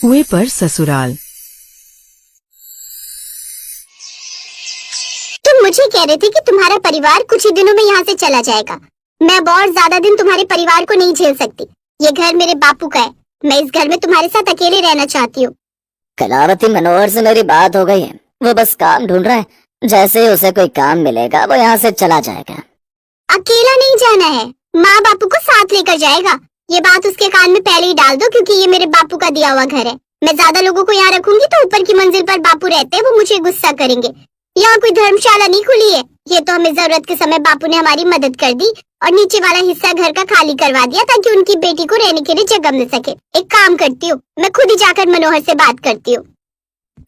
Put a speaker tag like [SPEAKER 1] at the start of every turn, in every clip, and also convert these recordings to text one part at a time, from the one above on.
[SPEAKER 1] कुएं पर ससुराल।
[SPEAKER 2] तुम मुझे कह रहे थे कि तुम्हारा परिवार कुछ ही दिनों में यहाँ से चला जाएगा। मैं अब और ज्यादा दिन तुम्हारे परिवार को नहीं झेल सकती। ये घर मेरे बापू का है। मैं इस घर में तुम्हारे साथ अकेले रहना चाहती हूँ।
[SPEAKER 3] कलावती, मनोहर से मेरी बात हो गई है। वो बस काम ढूंढ रहा है। जैसे ही उसे कोई काम मिलेगा वो यहाँ से चला जाएगा।
[SPEAKER 2] अकेला नहीं जाना है, माँ बापू को साथ लेकर जाएगा। ये बात उसके कान में पहले ही डाल दो, क्योंकि ये मेरे बापू का दिया हुआ घर है। मैं ज्यादा लोगों को यहाँ रखूंगी तो ऊपर की मंजिल पर बापू रहते हैं, वो मुझे गुस्सा करेंगे। यहाँ कोई धर्मशाला नहीं खुली है। ये तो हमें जरूरत के समय बापू ने हमारी मदद कर दी और नीचे वाला हिस्सा घर का खाली करवा दिया ताकि उनकी बेटी को रहने के लिए जगह मिल सके। एक काम करती हूँ, मैं खुद ही जाकर मनोहर से बात करती हूँ।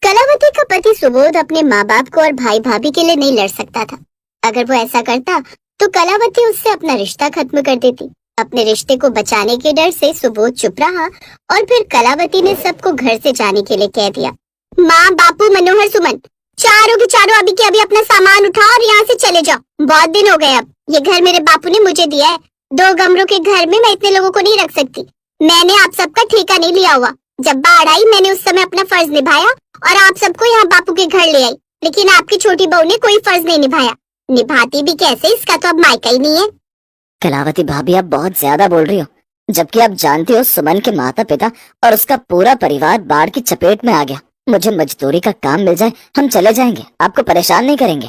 [SPEAKER 2] कलावती का पति सुबोध अपने माँ बाप को और भाई भाभी के लिए नहीं लड़ सकता था। अगर वो ऐसा करता तो कलावती उससे अपना रिश्ता खत्म कर देती। अपने रिश्ते को बचाने के डर से सुबोध चुप रहा और फिर कलावती ने सबको घर से जाने के लिए कह दिया। माँ, बापू, मनोहर, सुमन, चारों के चारों अभी के अभी अपना सामान उठाओ और यहाँ से चले जाओ। बहुत दिन हो गए। अब ये घर मेरे बापू ने मुझे दिया है। 2 कमरों के घर में मैं इतने लोगों को नहीं रख सकती। मैंने आप सबका ठेका नहीं लिया हुआ। जब बाढ़ आई मैंने उस समय अपना फर्ज निभाया और आप सबको यहाँ बापू के घर ले आई। लेकिन आपकी छोटी बहू ने कोई फर्ज नहीं निभाया। निभाती भी कैसे, इसका तो अब मायका ही नहीं है।
[SPEAKER 3] कलावती भाभी, आप बहुत ज्यादा बोल रही हो, जबकि आप जानती हो सुमन के माता पिता और उसका पूरा परिवार बाढ़ की चपेट में आ गया। मुझे मजदूरी का काम मिल जाए, हम चले जाएंगे, आपको परेशान नहीं करेंगे।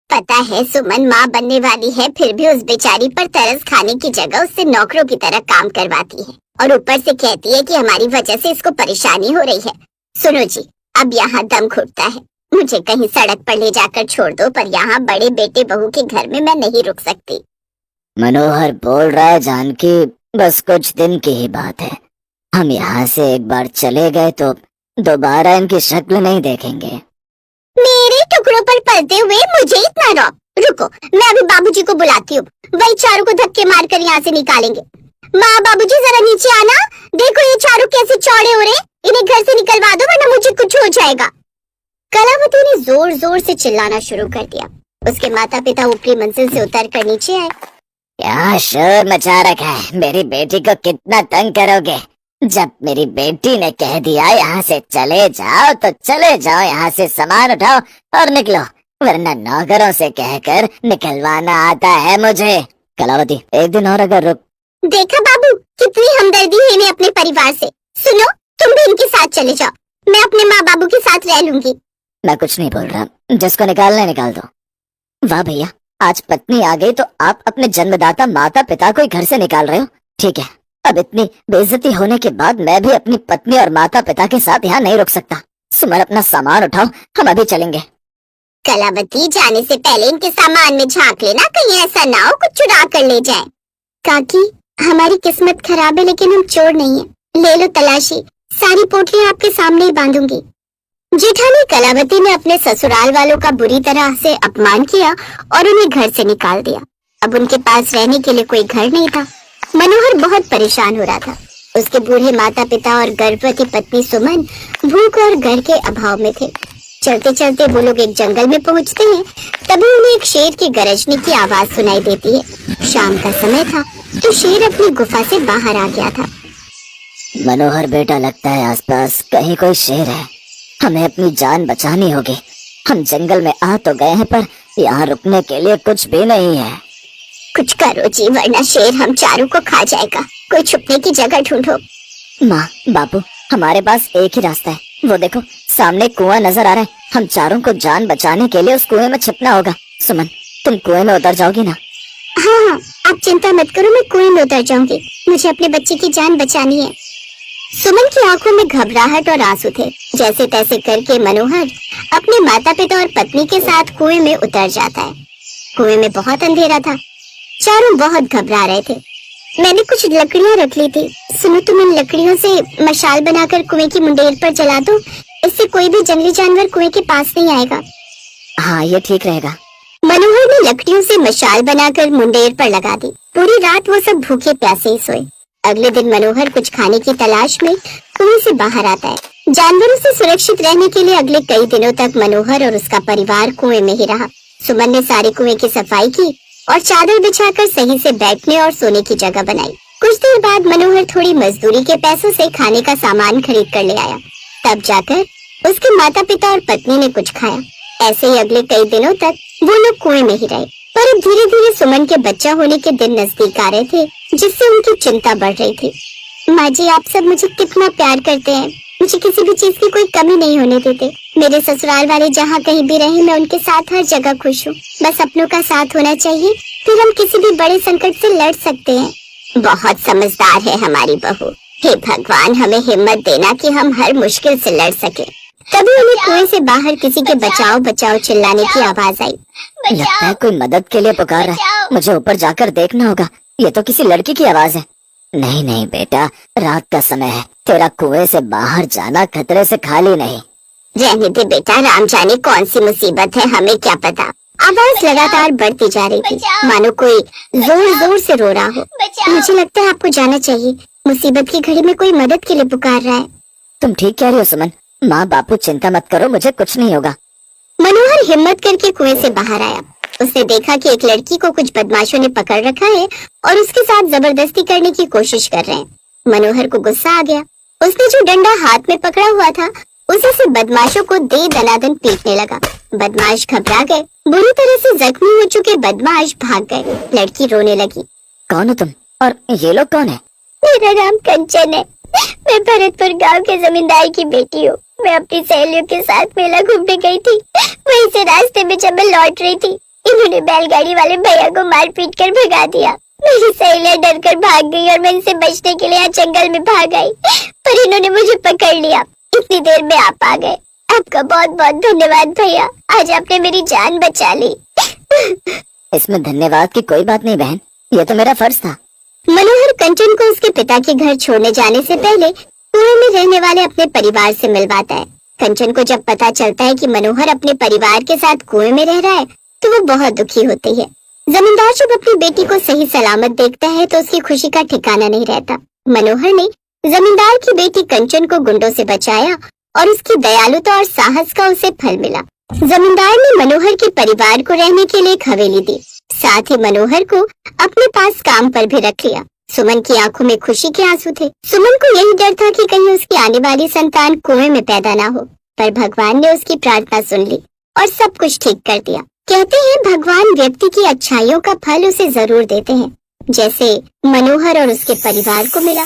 [SPEAKER 2] पता है सुमन माँ बनने वाली है, फिर भी उस बेचारी पर तरस खाने की जगह उससे नौकरों की तरह काम करवाती है और ऊपर से कहती है कि हमारी वजह से इसको परेशानी हो रही है। सुनो जी, अब यहाँ दम घुटता है। मुझे कहीं सड़क पर ले जाकर छोड़ दो, पर यहाँ बड़े बेटे बहू के घर में मैं नहीं रुक सकती।
[SPEAKER 3] मनोहर बोल रहा है जानकी, बस कुछ दिन की ही बात है। हम यहाँ से एक बार चले गए तो दोबारा इनकी शक्ल नहीं देखेंगे।
[SPEAKER 2] मेरे टुकड़ों पर पलते हुए मुझे इतना रौब। रुको, मैं अभी बाबूजी को बुलाती हूँ। वही चारों को धक्के मारकर यहाँ से निकालेंगे। माँ, बाबूजी जरा नीचे आना। देखो ये चारों कैसे चौड़े हो रहे। इन्हें घर से निकलवा दो वरना मुझे कुछ हो जाएगा। कलावती ने जोर जोर से चिल्लाना शुरू कर दिया। उसके माता पिता ऊपरी मंजिल से उतर कर नीचे आए।
[SPEAKER 3] क्या शोर मचा रखा है? मेरी बेटी को कितना तंग करोगे? जब मेरी बेटी ने कह दिया यहाँ से चले जाओ तो चले जाओ। यहाँ से सामान उठाओ और निकलो, वरना नौकरों से कहकर निकलवाना आता है मुझे। कलावती, एक दिन और अगर रुक।
[SPEAKER 2] देखा बाबू, कितनी हमदर्दी है इन्हें अपने परिवार से। सुनो, तुम भी इनके साथ चले जाओ। मैं अपने माँ बाबू के साथ रह लूंगी।
[SPEAKER 3] मैं कुछ नहीं बोल रहा, जिसको निकालना निकाल दो। वाह भैया, आज पत्नी आ गई तो आप अपने जन्मदाता माता पिता को ही घर से निकाल रहे हो। ठीक है, अब इतनी बेइज्जती होने के बाद मैं भी अपनी पत्नी और माता पिता के साथ यहाँ नहीं रुक सकता। सुमन, अपना सामान उठाओ, हम अभी चलेंगे।
[SPEAKER 2] कलावती, जाने से पहले इनके सामान में झांक लेना, कहीं ऐसा ना हो कुछ चुरा कर ले जाए। काकी, हमारी किस्मत खराब है लेकिन हम चोर नहीं है। ले लो तलाशी, सारी पोटलियां आपके सामने ही बांधूंगी। जेठानी कलावती ने अपने ससुराल वालों का बुरी तरह से अपमान किया और उन्हें घर से निकाल दिया। अब उनके पास रहने के लिए कोई घर नहीं था। मनोहर बहुत परेशान हो रहा था। उसके बूढ़े माता पिता और गर्भवती पत्नी सुमन भूख और घर के अभाव में थे। चलते चलते वो लोग एक जंगल में पहुंचते हैं। तभी उन्हें एक शेर की गरजने की आवाज सुनाई देती है। शाम का समय था तो शेर अपनी गुफा से बाहर आ गया था।
[SPEAKER 3] मनोहर बेटा, लगता है आसपास कहीं कोई शेर है। हमें अपनी जान बचानी होगी। हम जंगल में आ तो गए हैं पर यहाँ रुकने के लिए कुछ भी नहीं है।
[SPEAKER 2] कुछ करो जी, वरना शेर हम चारों को खा जाएगा। कोई छुपने की जगह ढूंढो।
[SPEAKER 3] माँ, बापू, हमारे पास एक ही रास्ता है। वो देखो, सामने कुआं नजर आ रहा है। हम चारों को जान बचाने के लिए उस कुएं में छिपना होगा। सुमन, तुम कुएं में उतर जाओगी ना?
[SPEAKER 2] हाँ, आप चिंता मत करो, मैं कुएं में उतर जाऊंगी। मुझे अपने बच्चे की जान बचानी है। सुमन की आंखों में घबराहट और आंसू थे। जैसे तैसे करके मनोहर अपने माता पिता और पत्नी के साथ कुएं में उतर जाता है। कुएं में बहुत अंधेरा था। चारों बहुत घबरा रहे थे। मैंने कुछ लकड़ियां रख ली थी। सुनो, तुम इन लकड़ियों से मशाल बनाकर कुएं की मुंडेर पर जला दो। इससे कोई भी जंगली जानवर कुएं के पास नहीं आएगा।
[SPEAKER 3] हाँ, ये ठीक रहेगा।
[SPEAKER 2] मनोहर ने लकड़ियों से मशाल बनाकर मुंडेर पर लगा दी। पूरी रात वो सब भूखे प्यासे ही सोए। अगले दिन मनोहर कुछ खाने की तलाश में कुएं से बाहर आता है। जानवरों से सुरक्षित रहने के लिए अगले कई दिनों तक मनोहर और उसका परिवार कुएं में ही रहा। सुमन ने सारे कुएं की सफाई की और चादर बिछाकर सही से बैठने और सोने की जगह बनाई। कुछ देर बाद मनोहर थोड़ी मजदूरी के पैसों से खाने का सामान खरीद कर ले आया। तब जाकर उसके माता पिता और पत्नी ने कुछ खाया। ऐसे ही अगले कई दिनों तक वो लोग कुएं में ही रहे। पर अब धीरे धीरे सुमन के बच्चा होने के दिन नजदीक आ रहे थे, जिससे उनकी चिंता बढ़ रही थी। माँ जी, आप सब मुझे कितना प्यार करते हैं, मुझे किसी भी चीज की कोई कमी नहीं होने देते। मेरे ससुराल वाले जहाँ कहीं भी रहे, मैं उनके साथ हर जगह खुश हूँ। बस अपनों का साथ होना चाहिए, फिर हम किसी भी बड़े संकट से लड़ सकते हैं। बहुत समझदार है हमारी बहू। हे भगवान, हमें हिम्मत देना कि हम हर मुश्किल से लड़ सके। तभी उन्हें कुएं से बाहर किसी के बचाओ बचाओ चिल्लाने की आवाज आई।
[SPEAKER 3] लगता है कोई मदद के लिए पुकार रहा है। मुझे ऊपर जाकर देखना होगा। ये तो किसी लड़की की आवाज है। नहीं नहीं बेटा, रात का समय है, तेरा कुएं से बाहर जाना खतरे से खाली नहीं।
[SPEAKER 2] रहने दे बेटा, राम जाने कौन सी मुसीबत है, हमें क्या पता। आवाज लगातार बढ़ती जा रही थी, मानो कोई जोर जोर से रो रहा हो। मुझे लगता है आपको जाना चाहिए, मुसीबत की घड़ी में कोई मदद के लिए पुकार रहा है।
[SPEAKER 3] तुम ठीक कह रही हो सुमन। माँ बापू चिंता मत करो, मुझे कुछ नहीं होगा।
[SPEAKER 2] मनोहर हिम्मत करके कुएं से बाहर आया। उसने देखा कि एक लड़की को कुछ बदमाशों ने पकड़ रखा है और उसके साथ जबरदस्ती करने की कोशिश कर रहे हैं। मनोहर को गुस्सा आ गया। उसने जो डंडा हाथ में पकड़ा हुआ था, उसे से बदमाशों को दे दनादन पीटने लगा। बदमाश घबरा गए। बुरी तरह से जख्मी हो चुके बदमाश भाग गए। लड़की रोने लगी।
[SPEAKER 3] कौन हो तुम और ये लोग कौन है?
[SPEAKER 2] मेरा नाम कंचन है। मैं भरतपुर गांव के जमींदार की बेटी हूँ। मैं अपनी सहेलियों के साथ मेला घूमने गई थी। वहीं से रास्ते में जब मैं लौट रही थी, इन्होंने बैलगाड़ी वाले भैया को मार पीट कर भगा दिया। मेरी सहेलियां डर कर भाग गई और मैं इनसे बचने के लिए यहाँ जंगल में भाग आई, पर इन्होंने मुझे पकड़ लिया। इतनी देर में आप आ गए। आपका बहुत बहुत धन्यवाद भैया, आज आपने मेरी जान बचा ली।
[SPEAKER 3] इसमें धन्यवाद की कोई बात नहीं बहन, ये तो मेरा फर्ज था।
[SPEAKER 2] मनोहर कंचन को उसके पिता के घर छोड़ने जाने से पहले कुएं में रहने वाले अपने परिवार से मिलवाता है। कंचन को जब पता चलता है कि मनोहर अपने परिवार के साथ कुएं में रह रहा है, तो वो बहुत दुखी होती है। जमींदार जब अपनी बेटी को सही सलामत देखता है तो उसकी खुशी का ठिकाना नहीं रहता। मनोहर ने जमींदार की बेटी कंचन को गुंडों से बचाया और उसकी दयालुता और साहस का उसे फल मिला। जमींदार ने मनोहर के परिवार को रहने के लिए एक हवेली दी। साथ ही मनोहर को अपने पास काम पर भी रख लिया। सुमन की आंखों में खुशी के आंसू थे। सुमन को यही डर था कि कहीं उसकी आने वाली संतान कुएं में पैदा ना हो, पर भगवान ने उसकी प्रार्थना सुन ली और सब कुछ ठीक कर दिया। कहते हैं भगवान व्यक्ति की अच्छाइयों का फल उसे जरूर देते हैं, जैसे मनोहर और उसके परिवार को मिला।